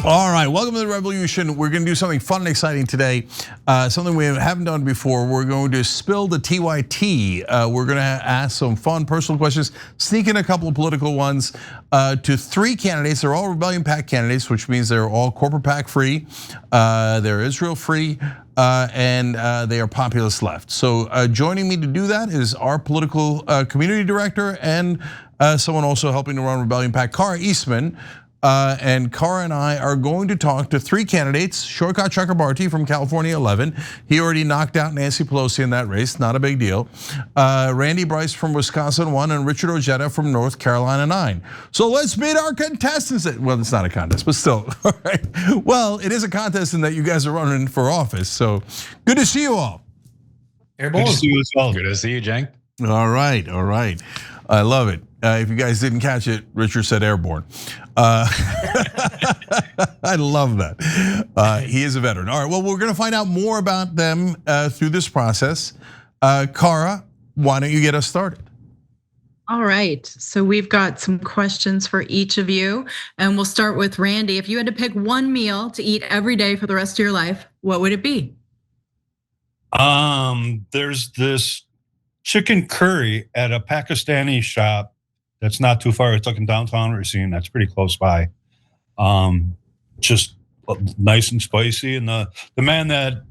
All right, welcome to the revolution. We're going to do something fun and exciting today. Something we haven't done before. We're going to spill the TYT. We're going to ask some fun personal questions, sneak in a couple of political ones to 3 candidates. They're all Rebellion PAC candidates, which means they're all corporate PAC free. They're Israel free. And they are populist left. So joining me to do that is our political community director and someone also helping to run Rebellion PAC, Kara Eastman. And Kara and I are going to talk to 3 candidates. Saikat Chakrabarti from California 11. He already knocked out Nancy Pelosi in that race, not a big deal. Bryce from Wisconsin 1 and Richard Ojeda from North Carolina 9. So let's meet our contestants. Well, it's not a contest, but still, all right. Well, it is a contest in that you guys are running for office. So good to see you all. Good to see you as well. Good to see you, Cenk. All right, all right. I love it. If you guys didn't catch it, Richard said airborne. I love that. He is a veteran. All right, well, we're gonna find out more about them through this process. Kara, why don't you get us started? All right, so we've got some questions for each of you, and we'll start with Randy. If you had to pick one meal to eat every day for the rest of your life, what would it be? There's this chicken curry at a Pakistani shop that's not too far. It's like in downtown Racine. That's pretty close by. Just nice and spicy. And the man that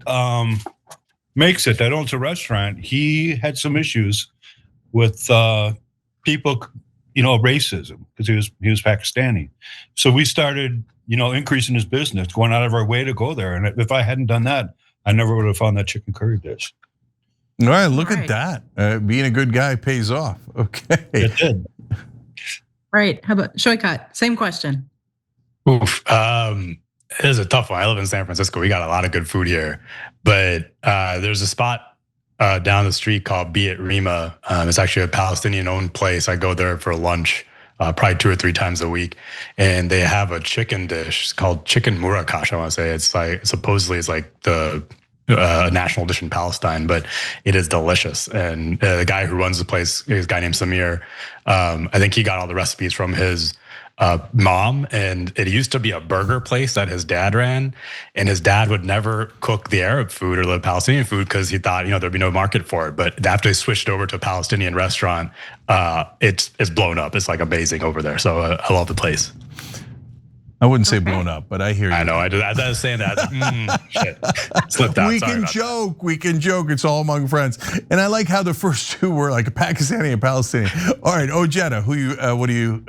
makes it, that owns a restaurant, he had some issues with people, racism, because he was Pakistani. So we started, increasing his business, going out of our way to go there. And if I hadn't done that, I never would have found that chicken curry dish. All right, look at that. Being a good guy pays off. Okay. It did. Right, how about Saikat? Same question. Oof, it is a tough one. I live in San Francisco. We got a lot of good food here, but there's a spot down the street called Be It Rima. It's actually a Palestinian-owned place. I go there for lunch probably 2 or 3 times a week, and they have a chicken dish. It's called chicken murakash. I want to say it's like supposedly it's like the national dish in Palestine, but it is delicious. And the guy who runs the place is a guy named Samir. I think he got all the recipes from his mom, and it used to be a burger place that his dad ran, and his dad would never cook the Arab food or the Palestinian food because he thought there'd be no market for it. But after they switched over to a Palestinian restaurant, it's blown up. It's like amazing over there. So I love the place. I wouldn't say blown up, but I hear you. I know. I was saying that. Shit, slipped out. We can joke. It's all among friends. And I like how the first 2 were like a Pakistani and Palestinian. All right, Ojeda, what are you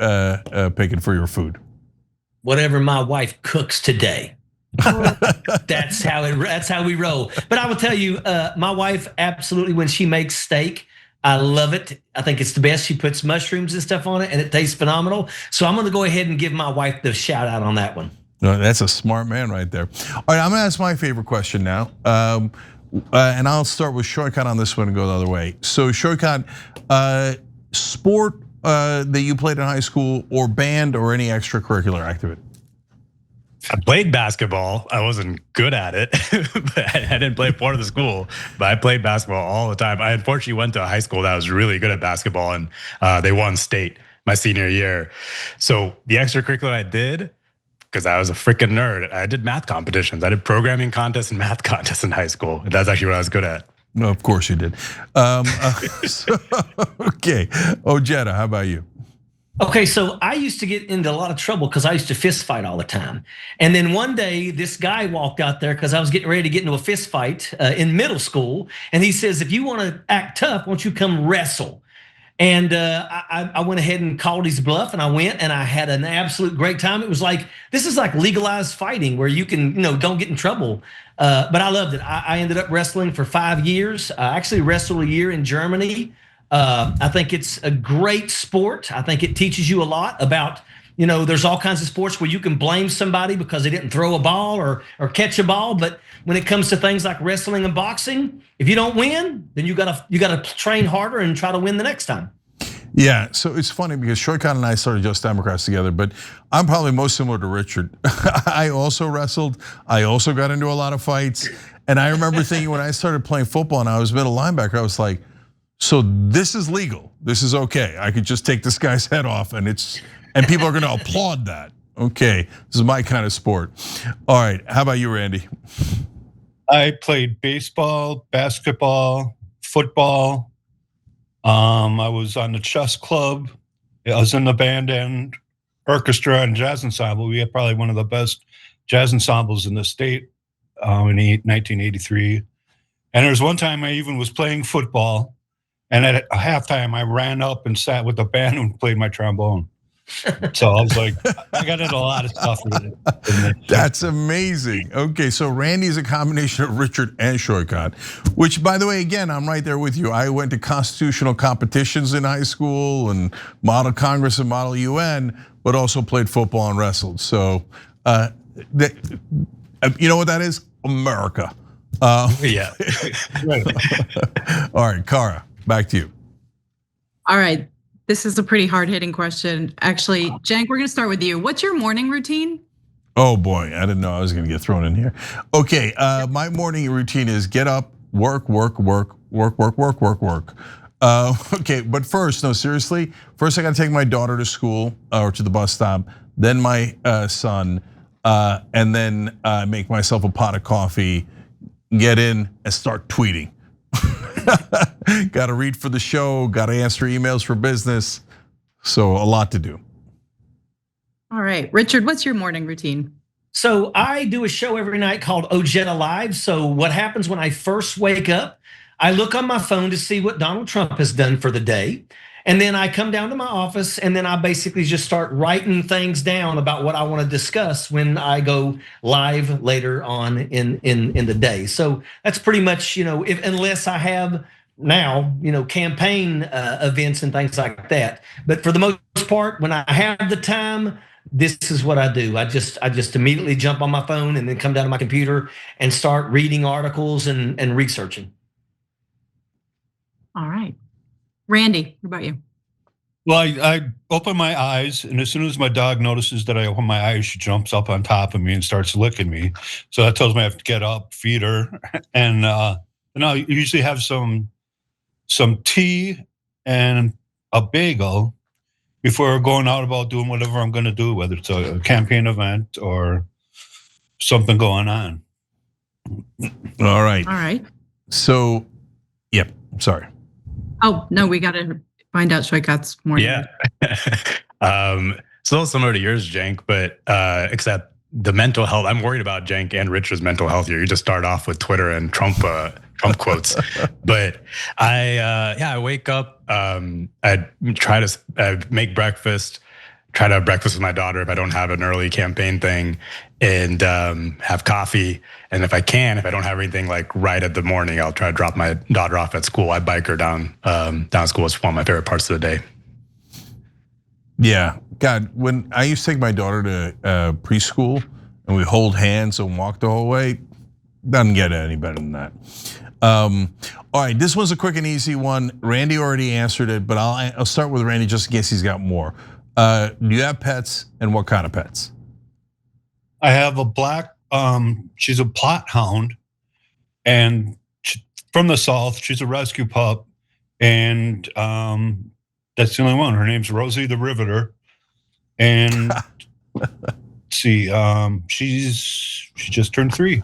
picking for your food? Whatever my wife cooks today. That's how we roll. But I will tell you, my wife absolutely, when she makes steak, I love it. I think it's the best. She puts mushrooms and stuff on it, and it tastes phenomenal. So I'm going to go ahead and give my wife the shout out on that one. No, that's a smart man right there. All right, I'm going to ask my favorite question now, and I'll start with Saikat on this one and go the other way. So Saikat, sport that you played in high school, or band, or any extracurricular activity? I played basketball. I wasn't good at it, but I didn't play part of the school. But I played basketball all the time. I unfortunately went to a high school that was really good at basketball, and they won state my senior year. So the extracurricular I did, because I was a freaking nerd, I did math competitions. I did programming contests and math contests in high school. That's actually what I was good at. No, of course you did. Okay, Ojeda, how about you? Okay, so I used to get into a lot of trouble because I used to fist fight all the time. And then one day, this guy walked out there because I was getting ready to get into a fist fight in middle school. And he says, if you want to act tough, why don't you come wrestle? And I went ahead and called his bluff, and I went, and I had an absolute great time. It was like, this is like legalized fighting where you can, don't get in trouble. But I loved it. I ended up wrestling for 5 years. I actually wrestled a year in Germany. I think it's a great sport. I think it teaches you a lot about, there's all kinds of sports where you can blame somebody because they didn't throw a ball or catch a ball. But when it comes to things like wrestling and boxing, if you don't win, then you gotta train harder and try to win the next time. Yeah, so it's funny because Saikat and I started Just Democrats together, but I'm probably most similar to Richard. I also wrestled. I also got into a lot of fights. And I remember thinking when I started playing football and I was middle linebacker, I was like, so this is legal. This is okay. I could just take this guy's head off, and people are going to applaud that. Okay, this is my kind of sport. All right, how about you, Randy? I played baseball, basketball, football. I was on the chess club. I was in the band and orchestra and jazz ensemble. We had probably one of the best jazz ensembles in the state in 1983. And there was one time I even was playing football, and at halftime I ran up and sat with the band and played my trombone. So I was like, I got into a lot of stuff with it. That's amazing. Okay, so Randy is a combination of Richard and Saikat, which, by the way, again, I'm right there with you. I went to constitutional competitions in high school and Model Congress and Model UN, but also played football and wrestled. So, you know what that is? America. Yeah. All right, Kara, back to you. All right. This is a pretty hard-hitting question. Actually, Cenk, we're gonna start with you. What's your morning routine? Oh boy, I didn't know I was gonna get thrown in here. Okay, my morning routine is get up, work. Okay, but first, no, seriously. First, I gotta take my daughter to school or to the bus stop, then my son, and then make myself a pot of coffee, get in and start tweeting. Got to read for the show, got to answer emails for business. So a lot to do. All right, Richard, what's your morning routine? So I do a show every night called Ojeda Live. So what happens when I first wake up, I look on my phone to see what Donald Trump has done for the day. And then I come down to my office and then I basically just start writing things down about what I want to discuss when I go live later on in the day. So that's pretty much, unless I have now, campaign events and things like that. But for the most part, when I have the time, this is what I do. I just immediately jump on my phone and then come down to my computer and start reading articles and researching. All right. Randy, what about you? Well, I open my eyes, and as soon as my dog notices that I open my eyes, she jumps up on top of me and starts licking me. So that tells me I have to get up, feed her, and I usually have some tea and a bagel before going out about doing whatever I'm going to do, whether it's a campaign event or something going on. All right. All right. So, yep. Sorry. Oh no, we got to find out Saikat's morning. Yeah. It's a little similar to yours, Cenk, but except the mental health. I'm worried about Cenk and Richard's mental health here. You just start off with Twitter and Trump quotes, but I wake up. I try to make breakfast. Try to have breakfast with my daughter if I don't have an early campaign thing, and have coffee. And if I don't have anything like right at the morning, I'll try to drop my daughter off at school. I bike her down school. It's one of my favorite parts of the day. Yeah, God, when I used to take my daughter to preschool and we hold hands and walk the whole way, doesn't get any better than that. All right, this one's a quick and easy one. Randy already answered it, but I'll start with Randy just in case he's got more. Do you have pets, and what kind of pets? I have a black, she's a plot hound, and from the South, she's a rescue pup, and that's the only one. Her name's Rosie the Riveter, and let's see, she just turned 3.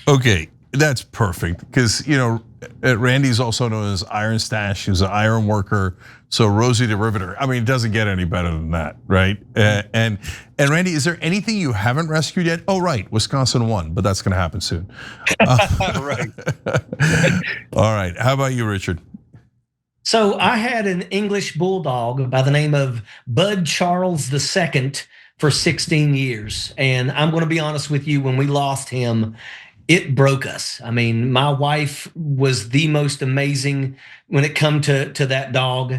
Okay, that's perfect because Randy's also known as IronStache. He's an iron worker. So Rosie the Riveter. I mean, it doesn't get any better than that, right? And Randy, is there anything you haven't rescued yet? Oh, right, Wisconsin won, but that's going to happen soon. Right. All right. How about you, Richard? So I had an English bulldog by the name of Bud Charles II for 16 years, and I'm going to be honest with you. When we lost him, it broke us. I mean, my wife was the most amazing when it come to that dog.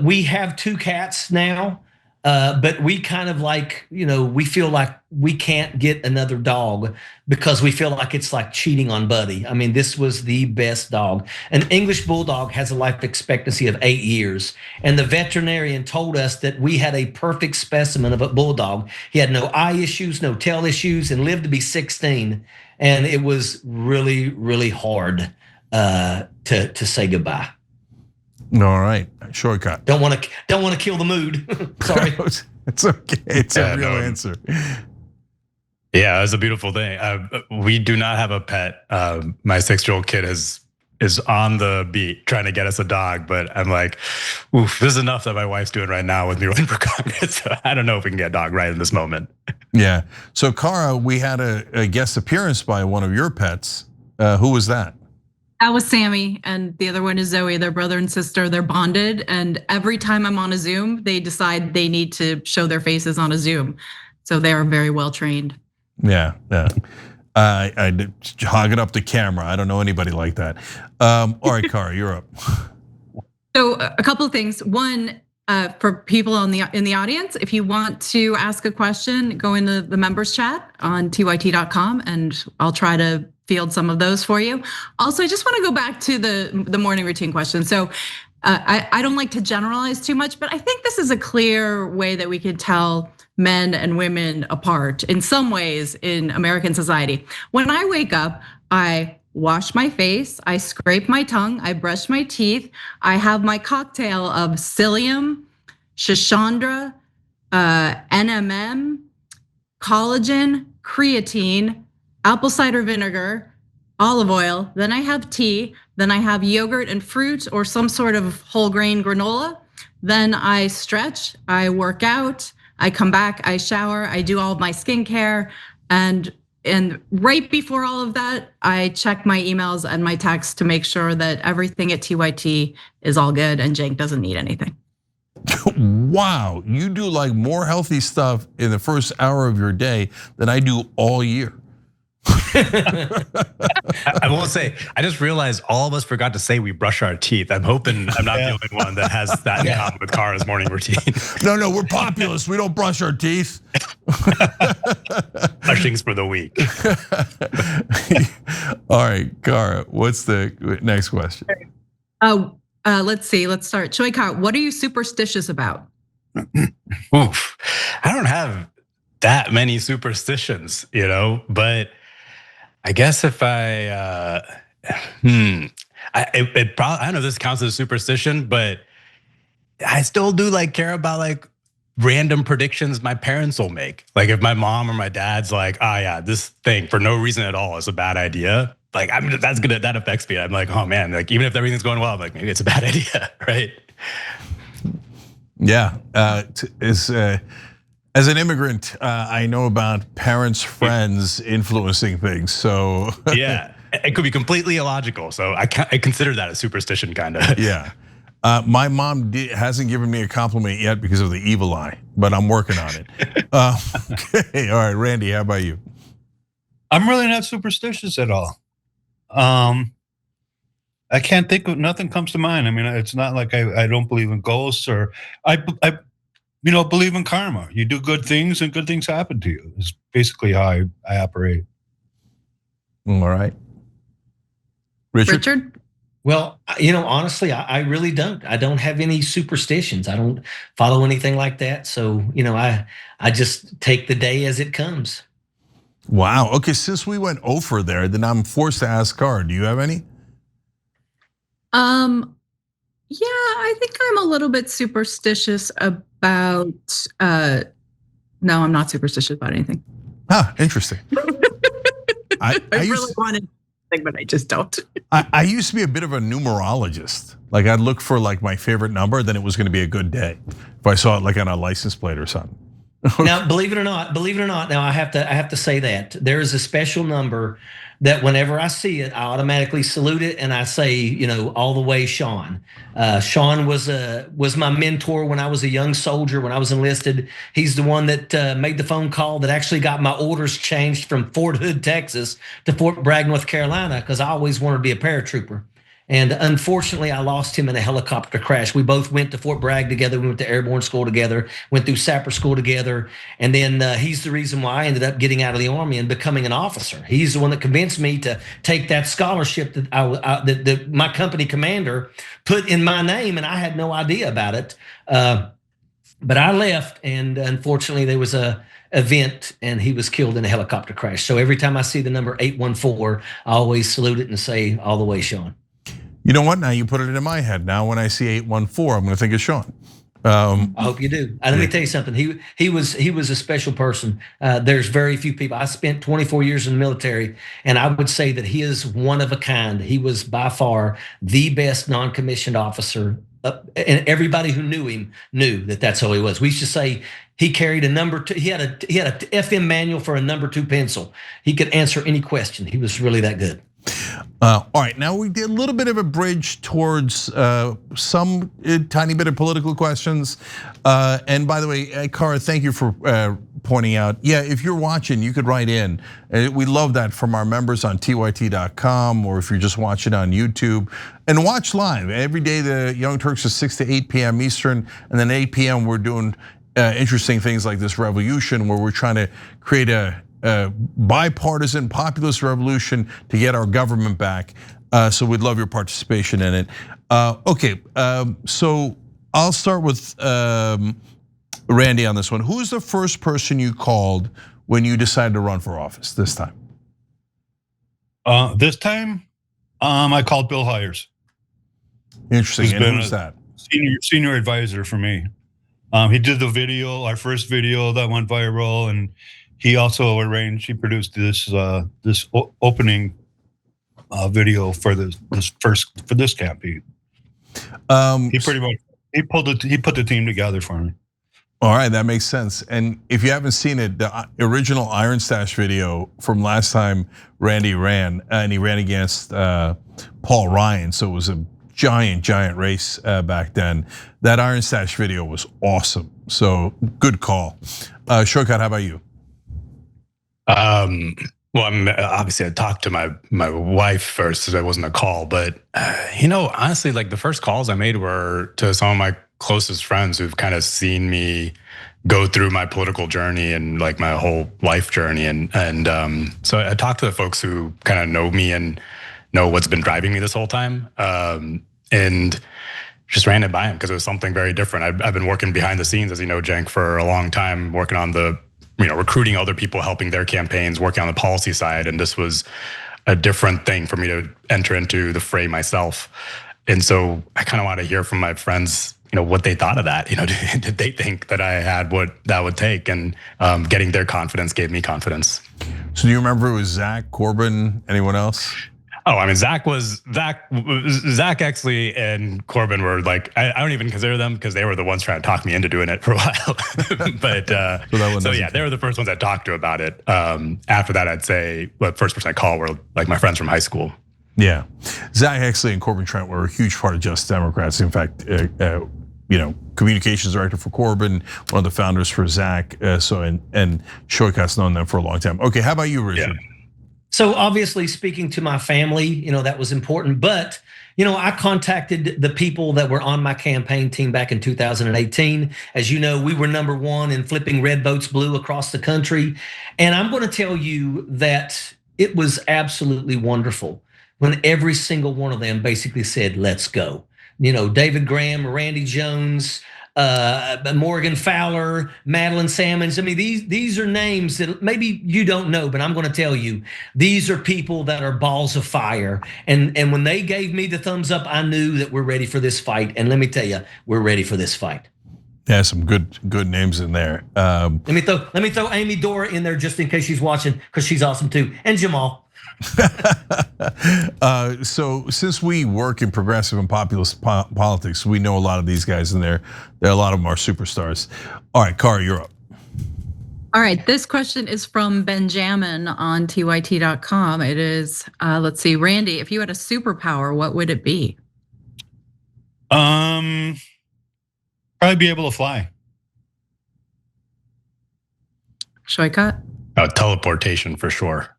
We have 2 cats now, but we kind of like, we feel like we can't get another dog because we feel like it's like cheating on Buddy. I mean, this was the best dog. An English bulldog has a life expectancy of 8 years. And the veterinarian told us that we had a perfect specimen of a bulldog. He had no eye issues, no tail issues, and lived to be 16. And it was really, really hard to say goodbye. All right, Saikat. Don't want to kill the mood. Sorry. It's okay. It's a real answer. Yeah, it's a beautiful thing. We do not have a pet. My 6-year-old kid is on the beat trying to get us a dog, but I'm like, oof, this is enough that my wife's doing right now with me running for Congress. So I don't know if we can get a dog right in this moment. Yeah. So Cara, we had a guest appearance by one of your pets. Who was that? That was Sammy, and the other one is Zoe. They're brother and sister. They're bonded, and every time I'm on a Zoom, they decide they need to show their faces on a Zoom. So they are very well trained. Yeah. I hogging up the camera. I don't know anybody like that. All right, Cara, you're up. So a couple of things. One, for people in the audience, if you want to ask a question, go into the members chat on tyt.com, and I'll try to field some of those for you. Also, I just want to go back to the morning routine question. So I don't like to generalize too much, but I think this is a clear way that we can tell men and women apart in some ways in American society. When I wake up, I wash my face, I scrape my tongue, I brush my teeth, I have my cocktail of psyllium, Shashandra, NMN, collagen, creatine, apple cider vinegar, olive oil, then I have tea, then I have yogurt and fruit or some sort of whole grain granola. Then I stretch, I work out, I come back, I shower, I do all of my skincare, and right before all of that, I check my emails and my texts to make sure that everything at TYT is all good and Cenk doesn't need anything. Wow, you do like more healthy stuff in the first hour of your day than I do all year. I won't say, I just realized all of us forgot to say we brush our teeth. I'm hoping I'm not the only one that has that in common with Cara's morning routine. No, we're populist. We don't brush our teeth. Brushing's for the weak. All right, Cara, what's the next question? Let's see, let's start. Saikat, what are you superstitious about? Oof, I don't have that many superstitions, but I guess if I don't know if this counts as a superstition, but I still do care about random predictions my parents will make. Like if my mom or my dad's like, oh yeah, this thing for no reason at all is a bad idea. That affects me. I'm like, oh man, even if everything's going well, I'm like, maybe it's a bad idea, right? Yeah, as an immigrant, I know about parents' friends influencing things. So yeah, it could be completely illogical. So I consider that a superstition, kind of. Yeah, my mom hasn't given me a compliment yet because of the evil eye, but I'm working on it. Okay, all right, Randy, how about you? I'm really not superstitious at all. I can't think of, nothing comes to mind. I mean, it's not like I don't believe in ghosts, or I believe in karma. You do good things and good things happen to you. It's basically how I operate. All right. Richard? Well, honestly, I really don't. I don't have any superstitions. I don't follow anything like that. So, I just take the day as it comes. Wow. Okay, since we went over there, then I'm forced to ask Cara, do you have any? Yeah, I think I'm a little bit superstitious about, no, I'm not superstitious about anything. Interesting. I really wanted to, but I just don't. I used to be a bit of a numerologist. I'd look for my favorite number, then it was gonna be a good day. If I saw it on a license plate or something. Now, believe it or not, now I have to say that there is a special number that whenever I see it, I automatically salute it and I say, all the way, Sean. Sean was my mentor when I was a young soldier, when I was enlisted. He's the one that made the phone call that actually got my orders changed from Fort Hood, Texas to Fort Bragg, North Carolina, because I always wanted to be a paratrooper. And unfortunately, I lost him in a helicopter crash. We both went to Fort Bragg together. We went to airborne school together, went through sapper school together. And then he's the reason why I ended up getting out of the Army and becoming an officer. He's the one that convinced me to take that scholarship that my company commander put in my name, and I had no idea about it. But I left, and unfortunately, there was a event, and he was killed in a helicopter crash. So every time I see the number 814, I always salute it and say, all the way, Sean. You know what? Now you put it in my head. Now when I see 814, I'm gonna think of Sean. I hope you do. Let me tell you something. He was a special person. There's very few people. I spent 24 years in the military, and I would say that he is one of a kind. He was by far the best non-commissioned officer, and everybody who knew him knew that that's how he was. We used to say he carried a number two. He had a FM manual for a number 2 pencil. He could answer any question. He was really that good. All right, now we did a little bit of a bridge towards some tiny bit of political questions. And by the way, Cara, thank you for pointing out. Yeah, if you're watching, you could write in. We love that from our members on TYT.com, or if you're just watching on YouTube. And watch live. Every day, the Young Turks is 6 to 8 p.m. Eastern, and then 8 p.m. we're doing interesting things like this revolution, where we're trying to create a bipartisan populist revolution to get our government back. So we'd love your participation in it. Okay, so I'll start with Randy on this one. Who's the first person you called when you decided to run for office this time? This time, I called Bill Hires. Interesting. And who's that? Senior advisor for me. He did the video, our first video that went viral, and he also arranged. He produced this opening video for this campaign. He pretty much he put the team together for me. All right, that makes sense. And if you haven't seen it, the original IronStache video from last time Randy ran, and he ran against Paul Ryan, so it was a giant race back then. That IronStache video was awesome. So good call. Saikat, how about you? Well, obviously I talked to my wife first, so that wasn't a call. But honestly, like the first calls I made were to some of my closest friends who've kind of seen me go through my political journey and like my whole life journey, and so I talked to the folks who kind of know me and know what's been driving me this whole time, and just ran it by them because it was something very different. I've been working behind the scenes, as you know, Cenk, for a long time, working on the recruiting other people, helping their campaigns, working on the policy side. And this was a different thing for me to enter into the fray myself. And so I kind of want to hear from my friends, what they thought of that. Did they think that I had what that would take? And getting their confidence gave me confidence. So do you remember it was Zach, Corbin, anyone else? Oh, I mean, Zach actually and Corbin were like, I don't even consider them because they were the ones trying to talk me into doing it for a while. But so yeah, they were the first ones I talked to about it. After that, I'd say the first person I called were like my friends from high school. Yeah, Zach Exley and Corbin Trent were a huge part of Just Democrats. In fact, communications director for Corbin, one of the founders for Zach. And Saikat's known them for a long time. Okay, how about you, Richard? Yeah. So obviously speaking to my family, that was important, but I contacted the people that were on my campaign team back in 2018. As you know, we were #1 in flipping red votes blue across the country. And I'm going to tell you that it was absolutely wonderful when every single one of them basically said, let's go. David Graham, Randy Jones, Morgan Fowler, Madeline Salmons. I mean, these are names that maybe you don't know, but I'm going to tell you, these are people that are balls of fire. And when they gave me the thumbs up, I knew that we're ready for this fight. And let me tell you, we're ready for this fight. Yeah, some good names in there. Let me throw Amy Dora in there just in case she's watching, because she's awesome too, and Jamal. So since we work in progressive and populist politics, we know a lot of these guys in there. A lot of them are superstars. All right, Cara, you're up. All right, this question is from Benjamin on TYT.com. It is, let's see, Randy, if you had a superpower, what would it be? Probably be able to fly. Saikat? Teleportation for sure.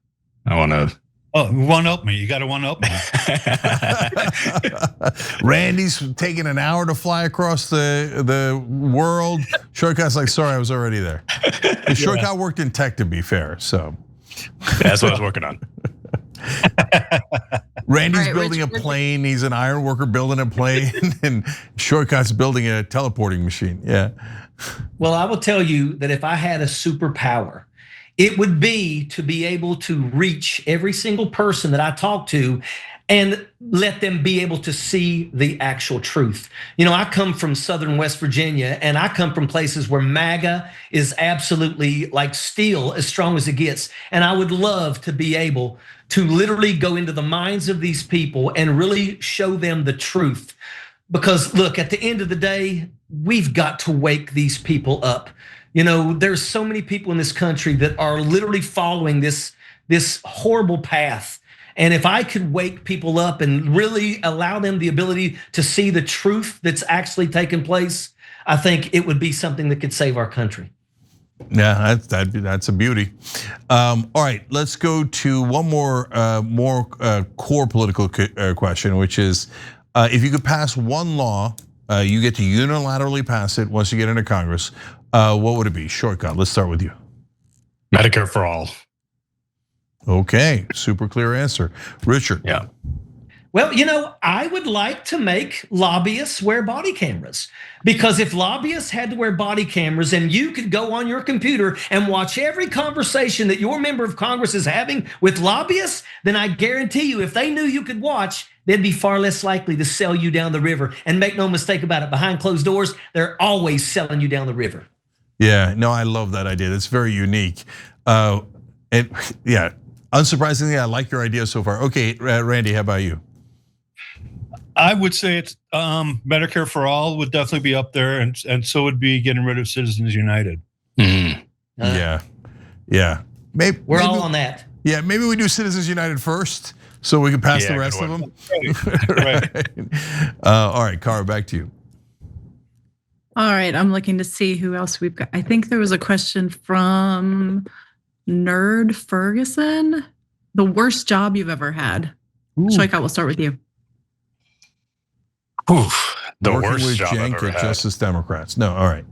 I want to. Oh, one up me. You got to one up me. Randy's taking an hour to fly across the world. Saikat's like, sorry, I was already there. Saikat worked in tech, to be fair, so. Yeah, that's what I was working on. Randy's building a plane. He's an iron worker building a plane, and Saikat's building a teleporting machine. Yeah. Well, I will tell you that if I had a superpower, it would be to be able to reach every single person that I talk to and let them be able to see the actual truth. I come from Southern West Virginia, and I come from places where MAGA is absolutely like steel, as strong as it gets. And I would love to be able to literally go into the minds of these people and really show them the truth. Because look, at the end of the day, we've got to wake these people up. There's so many people in this country that are literally following this horrible path. And if I could wake people up and really allow them the ability to see the truth that's actually taking place, I think it would be something that could save our country. Yeah, that's a beauty. All right, let's go to one more core political question, which is, if you could pass one law, you get to unilaterally pass it once you get into Congress. What would it be? Shortcut. Let's start with you. Medicare for all. Okay, super clear answer. Richard. Yeah. Well, I would like to make lobbyists wear body cameras, because if lobbyists had to wear body cameras and you could go on your computer and watch every conversation that your member of Congress is having with lobbyists, then I guarantee you, if they knew you could watch, they'd be far less likely to sell you down the river. And make no mistake about it, behind closed doors, they're always selling you down the river. Yeah, no, I love that idea. That's very unique. Yeah, unsurprisingly, I like your idea so far. Okay, Randy, how about you? I would say it's Medicare for all would definitely be up there, and so would be getting rid of Citizens United. Mm. Yeah. Maybe we're all on that. Yeah, maybe we do Citizens United first, so we can pass the rest of them. Right. All right, Cara, back to you. All right, I'm looking to see who else we've got. I think there was a question from Nerd Ferguson. The worst job you've ever had. Saikat, we'll start with you. Oof, the Working worst with job Cenk I've ever at had. Justice Democrats. No, all right.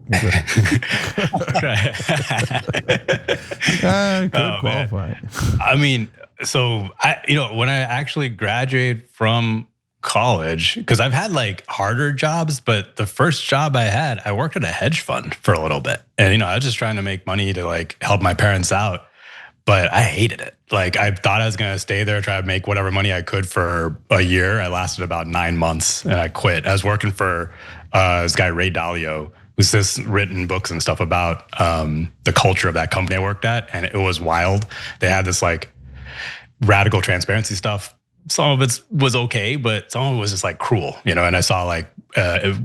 Could qualify. I mean, so when I actually graduated from college, because I've had like harder jobs, but the first job I had, I worked at a hedge fund for a little bit, and I was just trying to make money to like help my parents out. But I hated it. Like, I thought I was gonna stay there, try to make whatever money I could for a year. I lasted about 9 months and I quit. I was working for this guy, Ray Dalio, who's just written books and stuff about the culture of that company I worked at. And it was wild. They had this like radical transparency stuff. Some of it was okay, but some of it was just like cruel, and I saw like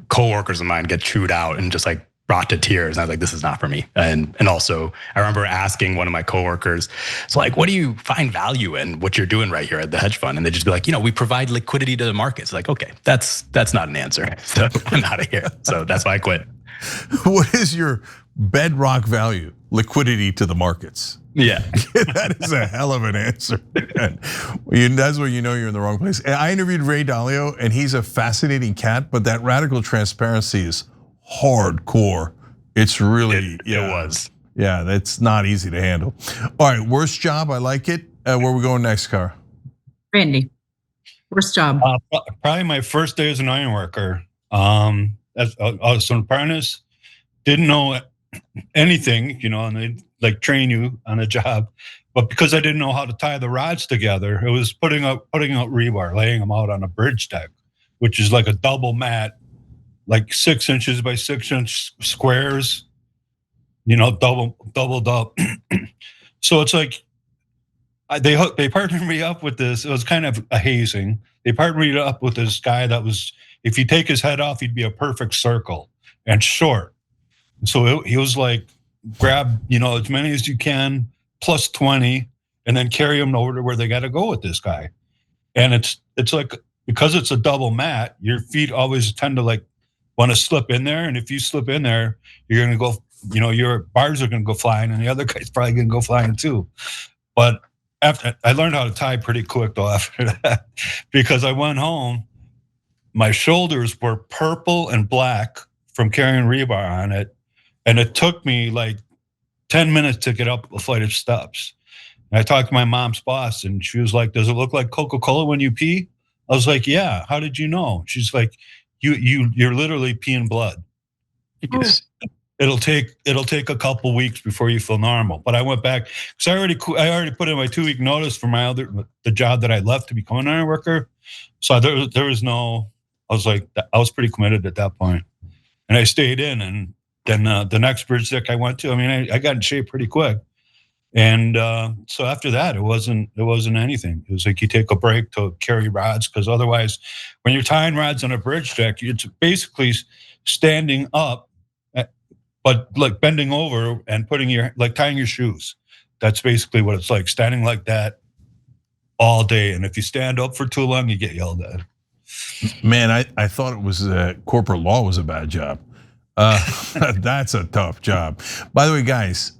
coworkers of mine get chewed out and just like brought to tears. And I was like, this is not for me. And also I remember asking one of my coworkers, so like, what do you find value in what you're doing right here at the hedge fund? And they just be like, we provide liquidity to the markets. Like, okay, that's not an answer. So I'm out of here. So that's why I quit. What is your bedrock value? Liquidity to the markets. Yeah. That is a hell of an answer. That's when you're in the wrong place. I interviewed Ray Dalio, and he's a fascinating cat, but that radical transparency is hardcore. It's really, it was. Yeah, that's not easy to handle. All right, worst job, I like it. Where are we going next, Cara? Randy, worst job. Probably my first day as an iron worker. I was an apprentice, didn't know anything, and they like train you on a job. But because I didn't know how to tie the rods together, it was putting out rebar, laying them out on a bridge deck, which is like a double mat, like 6 inches by 6 inch squares, doubled up. So it's like they partnered me up with this. It was kind of a hazing. They partnered me up with this guy that was, if you take his head off, he'd be a perfect circle and short. So he was like, grab as many as you can plus 20, and then carry them over to where they got to go with this guy. And it's like, because it's a double mat, your feet always tend to like want to slip in there, and if you slip in there, you're gonna go, your bars are gonna go flying, and the other guy's probably gonna go flying too. But after I learned how to tie pretty quick though after that, because I went home, my shoulders were purple and black from carrying rebar on it, and it took me like 10 minutes to get up a flight of steps. And I talked to my mom's boss, and she was like, "Does it look like Coca-Cola when you pee?" I was like, "Yeah." "How did you know?" She's like, You're literally peeing blood." Yes. it'll take a couple weeks before you feel normal. But I went back because I already put in my 2-week notice for the job that I left to become an iron worker. So there was no. I was like, I was pretty committed at that point, and I stayed in. And then the next bridge deck I went to, I mean, I got in shape pretty quick. And so after that, it wasn't anything. It was like you take a break to carry rods, because otherwise, when you're tying rods on a bridge deck, it's basically standing up, but like bending over and tying your shoes. That's basically what it's like, standing like that all day. And if you stand up for too long, you get yelled at. Man, I thought it was corporate law was a bad job. That's a tough job. By the way, guys,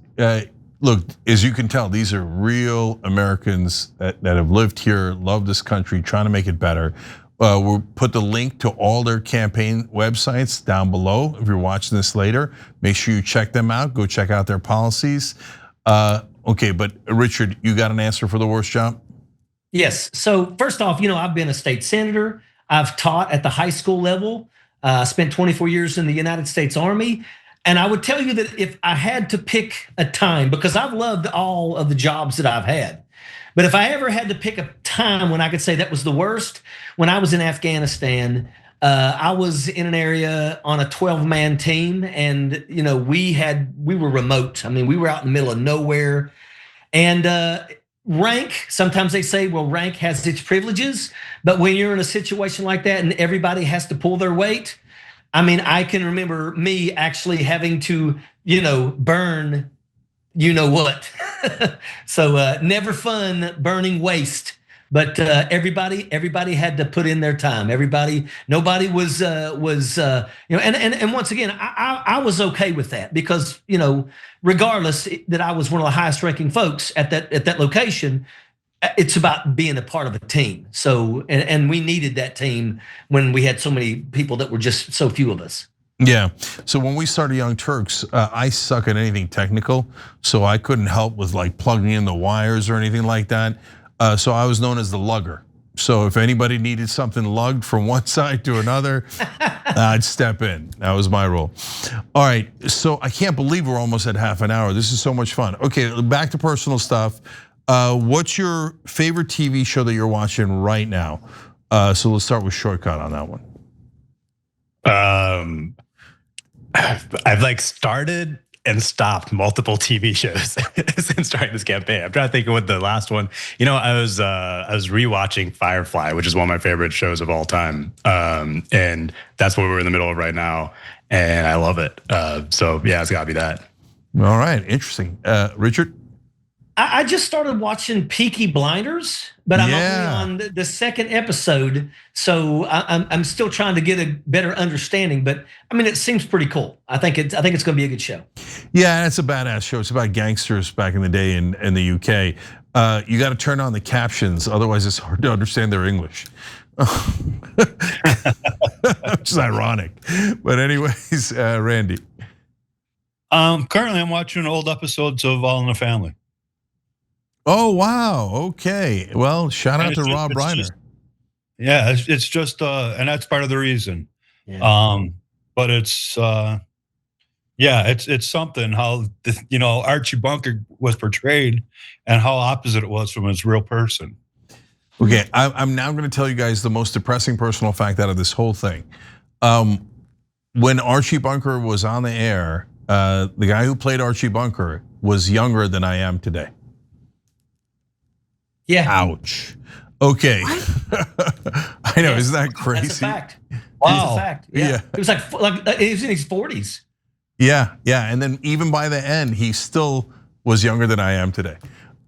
look, as you can tell, these are real Americans that have lived here, love this country, trying to make it better. We'll put the link to all their campaign websites down below. If you're watching this later, make sure you check them out. Go check out their policies. Okay, but Richard, you got an answer for the worst job? Yes. So first off, I've been a state senator. I've taught at the high school level. Spent 24 years in the United States Army. And I would tell you that if I had to pick a time, because I've loved all of the jobs that I've had, but if I ever had to pick a time when I could say that was the worst, when I was in Afghanistan, I was in an area on a 12-man team, and we were remote. I mean, we were out in the middle of nowhere, and rank, sometimes they say, well, rank has its privileges, but when you're in a situation like that and everybody has to pull their weight, I mean, I can remember me actually having to, burn, what. So never fun burning waste, but everybody had to put in their time. Nobody was and once again, I was okay with that, because regardless that I was one of the highest ranking folks at that location, it's about being a part of a team. So and we needed that team when we had so many people that were just so few of us. Yeah, so when we started Young Turks, I suck at anything technical, so I couldn't help with like plugging in the wires or anything like that. So I was known as the lugger. So if anybody needed something lugged from one side to another, I'd step in. That was my role. All right, so I can't believe we're almost at half an hour. This is so much fun. Okay, back to personal stuff. What's your favorite TV show that you're watching right now? So let's start with Shortcut on that one. I've started and stopped multiple TV shows since starting this campaign. I'm trying to think of what the last one. I was rewatching Firefly, which is one of my favorite shows of all time, and that's what we're in the middle of right now, and I love it. So yeah, it's got to be that. All right, interesting. Richard? I just started watching Peaky Blinders, but I'm only on the second episode, so I'm still trying to get a better understanding. But I mean, it seems pretty cool. I think it's going to be a good show. Yeah, it's a badass show. It's about gangsters back in the day in the UK. You got to turn on the captions, otherwise it's hard to understand their English. Which is ironic, but anyways, Randy. Currently, I'm watching old episodes of All in the Family. Oh wow! Okay, well, shout out to Rob Reiner. It's just, and that's part of the reason. Yeah. But it's, it's something how Archie Bunker was portrayed, and how opposite it was from his real person. Okay, I'm now going to tell you guys the most depressing personal fact out of this whole thing. When Archie Bunker was on the air, the guy who played Archie Bunker was younger than I am today. Yeah. Ouch. Okay. I know, isn't that crazy? That's a fact. Wow. That's a fact. Yeah. It was like he was in his 40s. Yeah, and then even by the end, he still was younger than I am today.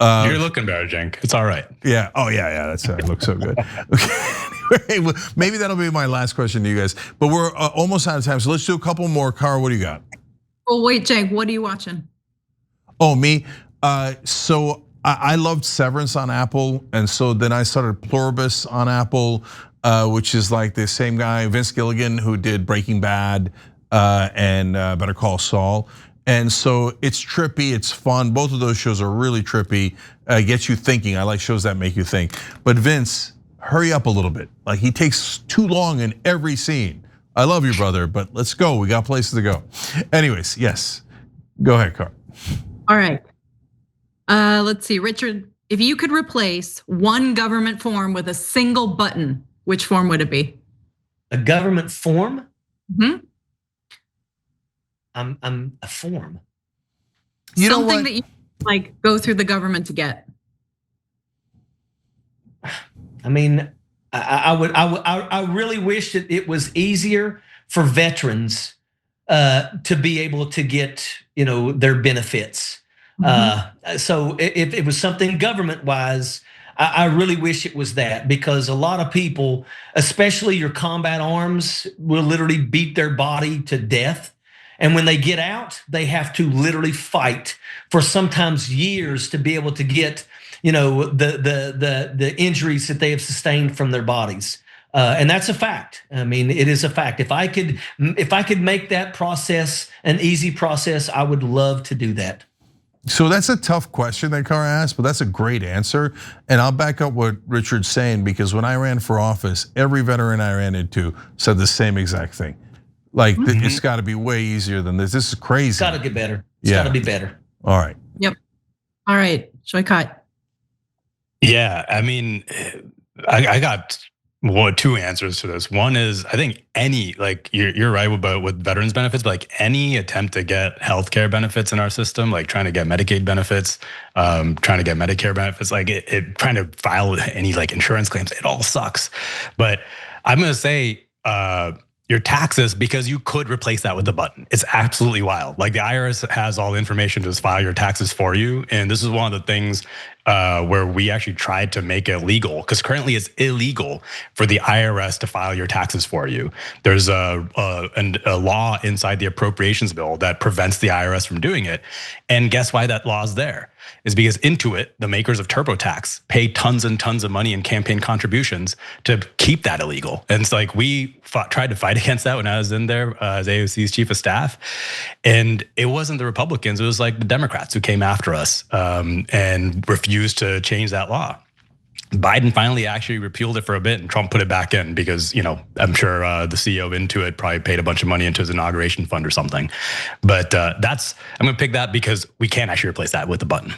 You're looking better, Cenk. It's all right. Yeah. Oh yeah. That's I look so good. Okay. Anyway, maybe that'll be my last question to you guys. But we're almost out of time, so let's do a couple more. Cara, what do you got? Well, wait, Cenk, what are you watching? Oh, me. So I loved Severance on Apple, and so then I started Pluribus on Apple, which is like the same guy, Vince Gilligan, who did Breaking Bad and Better Call Saul. And so it's trippy, it's fun. Both of those shows are really trippy, gets you thinking. I like shows that make you think. But Vince, hurry up a little bit. Like he takes too long in every scene. I love you, brother, but let's go. We got places to go. Anyways, yes, go ahead, Carl. All right. Let's see, Richard, if you could replace one government form with a single button, which form would it be? A government form? Mm-hmm. I'm a form. You know Something what? that you like go through the government to get. I mean, I really wish that it was easier for veterans to be able to get, their benefits. So if it was something government-wise, I really wish it was that, because a lot of people, especially your combat arms, will literally beat their body to death. And when they get out, they have to literally fight for sometimes years to be able to get, the injuries that they have sustained from their bodies. And that's a fact. I mean, it is a fact. If I could make that process an easy process, I would love to do that. So that's a tough question that Cara asked, but that's a great answer. And I'll back up what Richard's saying, because when I ran for office, every veteran I ran into said the same exact thing. Like, it's got to be way easier than this. This is crazy. It's got to get better. It's got to be better. All right. Yep. All right, Saikat. Yeah, I mean, I got two answers to this. One is, I think you're right about with veterans benefits, but like any attempt to get healthcare benefits in our system, like trying to get Medicaid benefits, trying to get Medicare benefits, like trying to file any like insurance claims, it all sucks. But I'm gonna say, your taxes, because you could replace that with a button. It's absolutely wild. Like the IRS has all the information to just file your taxes for you. And this is one of the things where we actually tried to make it legal, because currently it's illegal for the IRS to file your taxes for you. There's a law inside the appropriations bill that prevents the IRS from doing it. And guess why that law is there? Is because Intuit, the makers of TurboTax, pay tons and tons of money in campaign contributions to keep that illegal. And it's like we tried to fight against that when I was in there as AOC's chief of staff. And it wasn't the Republicans, it was like the Democrats who came after us and refused to change that law. Biden finally actually repealed it for a bit, and Trump put it back in because, I'm sure the CEO of Intuit probably paid a bunch of money into his inauguration fund or something. But I'm gonna pick that because we can't actually replace that with a button.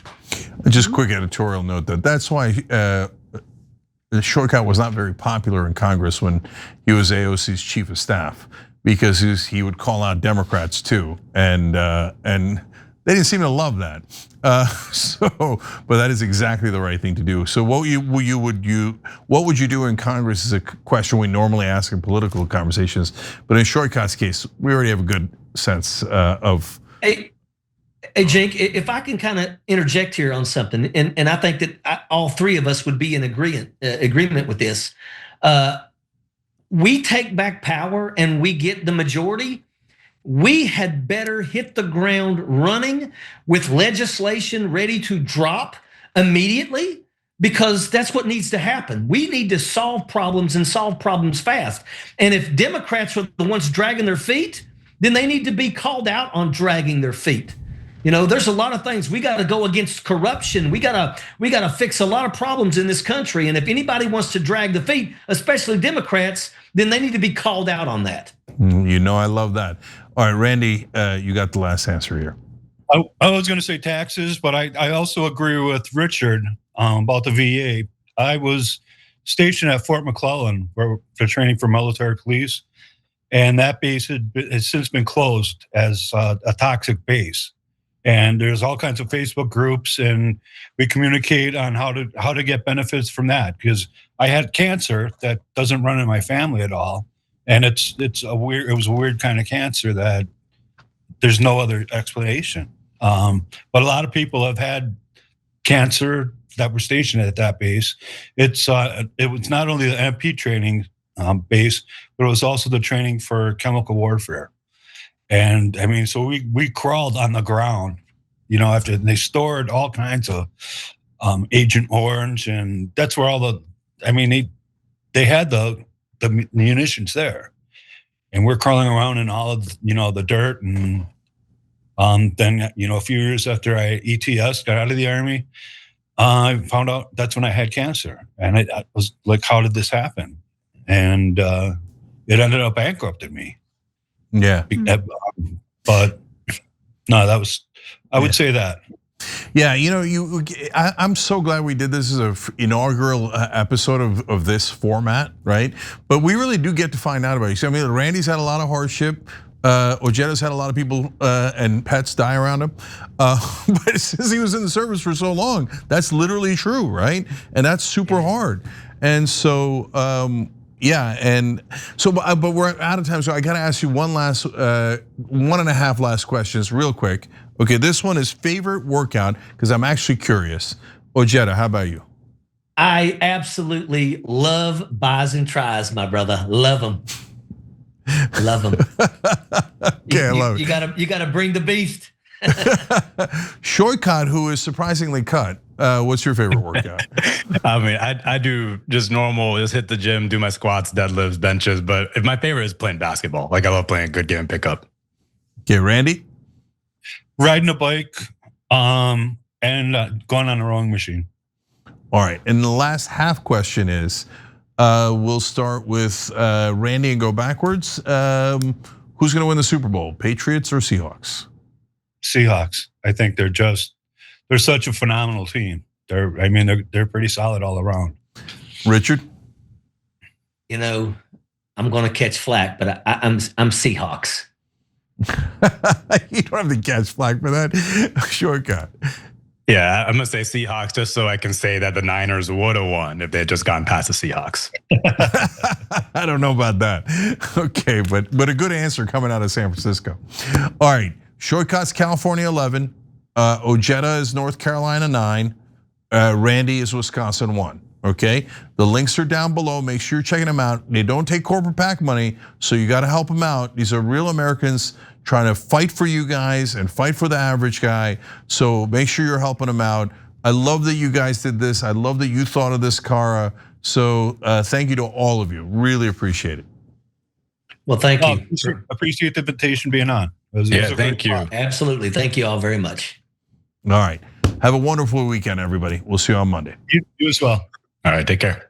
Just quick editorial note that's why the shortcut was not very popular in Congress when he was AOC's chief of staff, because he would call out Democrats too, and they didn't seem to love that. But that is exactly the right thing to do. So what would you do in Congress is a question we normally ask in political conversations. But in Shortcut's case, we already have a good sense of. Hey, Jake, if I can kind of interject here on something, and I think that all three of us would be in agreement with this. We take back power and we get the majority. We had better hit the ground running with legislation ready to drop immediately, because that's what needs to happen. We need to solve problems and solve problems fast. And if Democrats are the ones dragging their feet, then they need to be called out on dragging their feet. There's a lot of things. We got to go against corruption. We got to fix a lot of problems in this country. And if anybody wants to drag the feet, especially Democrats, then they need to be called out on that. I love that. All right, Randy, you got the last answer here. I was going to say taxes, but I also agree with Richard about the VA. I was stationed at Fort McClellan for training for military police, and that base has since been closed as a toxic base. And there's all kinds of Facebook groups, and we communicate on how to get benefits from that, because I had cancer that doesn't run in my family at all. And it was a weird kind of cancer that there's no other explanation. But a lot of people have had cancer that were stationed at that base. It was not only the MP training base, but it was also the training for chemical warfare. And I mean, so we crawled on the ground, after they stored all kinds of Agent Orange, and that's where they had the munitions there, and we're crawling around in all of the dirt. And then a few years after I ETS, got out of the Army, I found out that's when I had cancer, and I was like, how did this happen? And it ended up bankrupting me. Yeah. But no, that was, I would say that. Yeah, I'm so glad we did this as an inaugural episode of this format, right? But we really do get to find out about you. So, I mean, Randy's had a lot of hardship. Ojeda's had a lot of people and pets die around him. But since he was in the service for so long, that's literally true, right? And that's super hard. And so, yeah, and so, but we're out of time. So I got to ask you one and a half last questions real quick. Okay, this one is favorite workout, because I'm actually curious. Ojeda, how about you? I absolutely love buys and tries, my brother. Love them. Love them. Okay, I love it. You gotta bring the beast. Saikat, who is surprisingly cut. What's your favorite workout? I mean, I do just normal, just hit the gym, do my squats, deadlifts, benches. But if my favorite is playing basketball. Like I love playing a good game and pickup. Okay, Randy? Riding a bike and going on the rowing machine. All right, and the last half question is, we'll start with Randy and go backwards. Who's gonna win the Super Bowl, Patriots or Seahawks? Seahawks. I think they're such a phenomenal team. They're pretty solid all around. Richard? I'm gonna catch flack, but I'm Seahawks. You don't have to catch flack for that. Shortcut. Yeah, I'm gonna say Seahawks just so I can say that the Niners would have won if they had just gone past the Seahawks. I don't know about that. Okay, but a good answer coming out of San Francisco. All right, Shortcut's California 11. Ojeda is North Carolina 9. Randy is Wisconsin 1. Okay, the links are down below. Make sure you're checking them out. They don't take corporate PAC money, so you got to help them out. These are real Americans trying to fight for you guys and fight for the average guy. So make sure you're helping them out. I love that you guys did this. I love that you thought of this, Kara. So thank you to all of you. Really appreciate it. Well, thank you. Appreciate the invitation being on. Thank you. Absolutely. Thank you all very much. All right. Have a wonderful weekend, everybody. We'll see you on Monday. You as well. All right, take care.